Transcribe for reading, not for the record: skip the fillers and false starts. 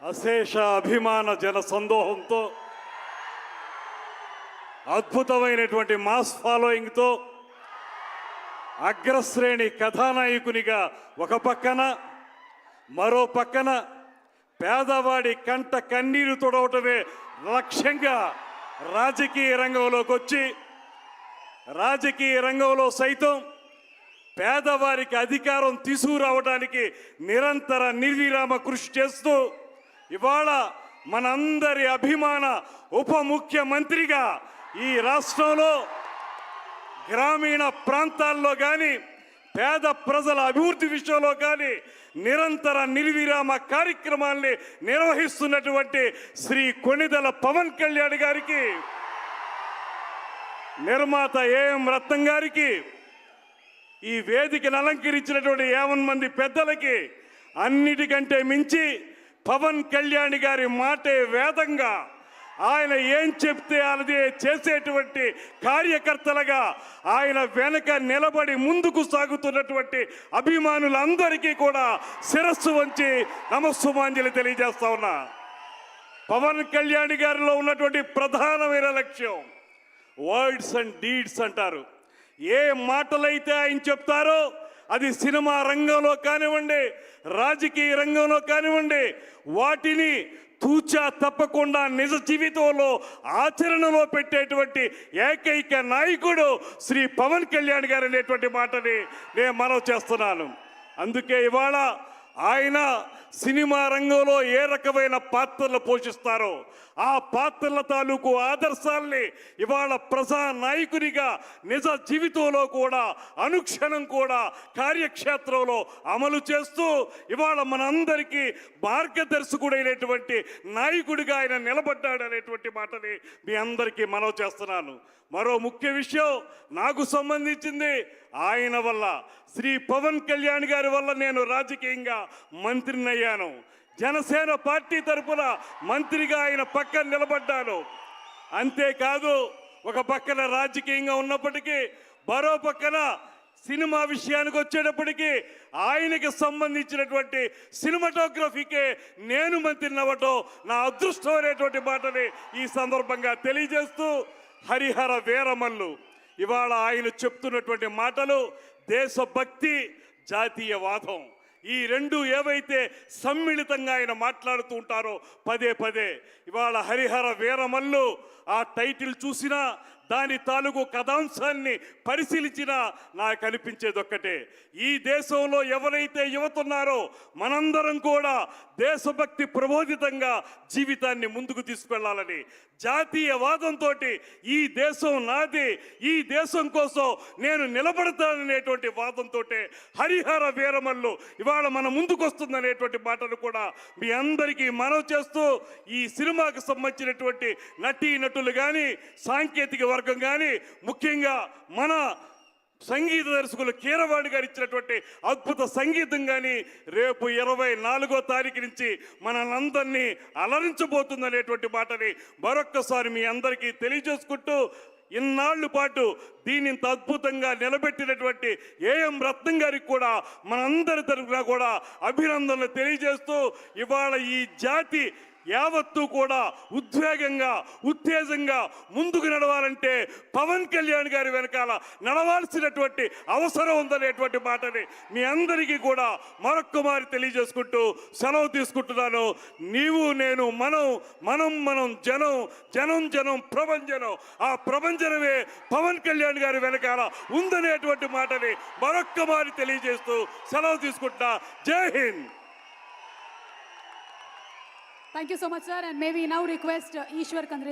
అశేష అభిమాన జన సందోహంతో అద్భుతమైనటువంటి మాస్ ఫాలోయింగ్తో అగ్రశ్రేణి కథానాయకునిగా ఒక పక్కన, మరో పక్కన పేదవాడి కంట కన్నీరు తొడవటమే లక్ష్యంగా రాజకీయ రంగంలోకి వచ్చి, రాజకీయ రంగంలో సైతం పేదవారికి అధికారం తీసుకురావడానికి నిరంతర నిర్విరామ కృషి చేస్తూ ఇవాళ మనందరి అభిమాన ఉప ముఖ్యమంత్రిగా ఈ రాష్ట్రంలో గ్రామీణ ప్రాంతాల్లో కానీ పేద ప్రజల అభివృద్ధి విషయంలో కానీ నిరంతర నిర్విరామ కార్యక్రమాల్ని నిర్వహిస్తున్నటువంటి శ్రీ కొణిదెల పవన్ కళ్యాణ్ గారికి, నిర్మాత ఏఎం రత్నం గారికి, ఈ వేదికను అలంకరించినటువంటి 50 మంది పెద్దలకి, అన్నిటికంటే మించి పవన్ కళ్యాణ్ గారి మాటే వేదంగా ఆయన ఏం చెప్తే అదే చేసేటువంటి కార్యకర్తలుగా ఆయన వెనక నిలబడి ముందుకు సాగుతున్నటువంటి అభిమానులందరికీ కూడా శిరస్సు వంచి నమస్సుమాంజలి తెలియజేస్తా ఉన్నా. పవన్ కళ్యాణ్ గారిలో ఉన్నటువంటి ప్రధానమైన లక్ష్యం వర్డ్స్ అండ్ డీడ్స్ అంటారు. ఏ మాటలైతే ఆయన చెప్తారో అది సినిమా రంగంలో కానివ్వండి, రాజకీయ రంగంలో కానివ్వండి, వాటిని తూచా తప్పకుండా నిజ జీవితంలో ఆచరణలో పెట్టేటువంటి ఏకైక నాయకుడు శ్రీ పవన్ కళ్యాణ్ గారు అనేటువంటి మాటని నేను మనవి చేస్తున్నాను. అందుకే ఇవాళ ఆయన సినిమా రంగంలో ఏ రకమైన పాత్రలు పోషిస్తారో ఆ పాత్రల తాలూకు ఆదర్శాల్ని ఇవాళ ప్రజా నాయకునిగా నిజ జీవితంలో కూడా అనుక్షణం కూడా కార్యక్షేత్రంలో అమలు చేస్తూ ఇవాళ మనందరికీ మార్గదర్శకుడైనటువంటి నాయకుడిగా ఆయన నిలబడ్డాడనేటువంటి మాటని మీ అందరికీ మనవి చేస్తున్నాను. మరో ముఖ్య విషయం నాకు సంబంధించింది, ఆయన వల్ల శ్రీ పవన్ కళ్యాణ్ గారి వల్ల నేను రాజకీయంగా మంత్రిని అయ్యాను. జనసేన పార్టీ తరఫున మంత్రిగా ఆయన పక్కన నిలబడ్డాను. అంతేకాదు ఒక పక్కన రాజకీయంగా ఉన్నప్పటికీ మరో పక్కన సినిమా విషయానికి వచ్చేటప్పటికీ ఆయనకి సంబంధించినటువంటి సినిమాటోగ్రఫీకే నేను మంత్రిని అవ్వటం నా అదృష్టం అనేటువంటి మాటని ఈ సందర్భంగా తెలియజేస్తూ, హరిహర వీరమల్లు ఇవాళ ఆయన చెప్తున్నటువంటి మాటలు దేశభక్తి, జాతీయవాదం, ఈ రెండు ఏవైతే సమ్మిళితంగా ఆయన మాట్లాడుతూ ఉంటారో పదే పదే, ఇవాళ హరిహర వీరమల్లు ఆ టైటిల్ చూసినా దాని తాలూకు కథాంశాన్ని పరిశీలించినా నాకు అనిపించేది ఒక్కటే, ఈ దేశంలో ఎవరైతే యువతున్నారో మనందరం కూడా దేశభక్తి ప్రబోధితంగా జీవితాన్ని ముందుకు తీసుకెళ్లాలని, జాతీయవాదంతో ఈ దేశం నాది, ఈ దేశం కోసం నేను నిలబడతాననేటువంటి వాదంతో హరిహర వీరమల్లు ఇవాళ మన ముందుకు వస్తుందనేటువంటి మాటలు కూడా మీ అందరికీ మనవి చేస్తూ, ఈ సినిమాకు సంబంధించినటువంటి నటీ నటులు కానీ సాంకేతిక వర్గం కానీ ముఖ్యంగా మన సంగీత దర్శకులు కీరవాణి గారు ఇచ్చినటువంటి అద్భుత సంగీతం కానీ రేపు 24వ తారీఖు నుంచి మనందరినీ అలరించబోతుందనేటువంటి మాటని మరొక్కసారి మీ అందరికీ తెలియజేసుకుంటూ, ఇన్నాళ్ల పాటు దీన్ని ఇంత అద్భుతంగా నిలబెట్టినటువంటి ఏఎం రత్నం గారికి కూడా మనందరి తరఫున కూడా అభినందనలు తెలియజేస్తూ, ఇవాళ ఈ జాతి యావత్తు కూడా ఉద్వేగంగా ఉత్తేజంగా ముందుకు నడవాలంటే పవన్ కళ్యాణ్ గారి వెనకాల నడవాల్సినటువంటి అవసరం ఉందనేటువంటి మాటని మీ అందరికీ కూడా మరొక్కమారి తెలియజేసుకుంటూ సెలవు తీసుకుంటున్నాను. నీవు నేను మనం మనం మనం జనం జనం జనం ప్రభంజనం, ఆ ప్రభంజనమే పవన్ కళ్యాణ్ గారి వెనకాల ఉందనేటువంటి మాటని మరొక్కమారి తెలియజేస్తూ సెలవు తీసుకుంటున్నా. జై Hind. Thank you so much, sir. And may we now request Ishwar Kandre.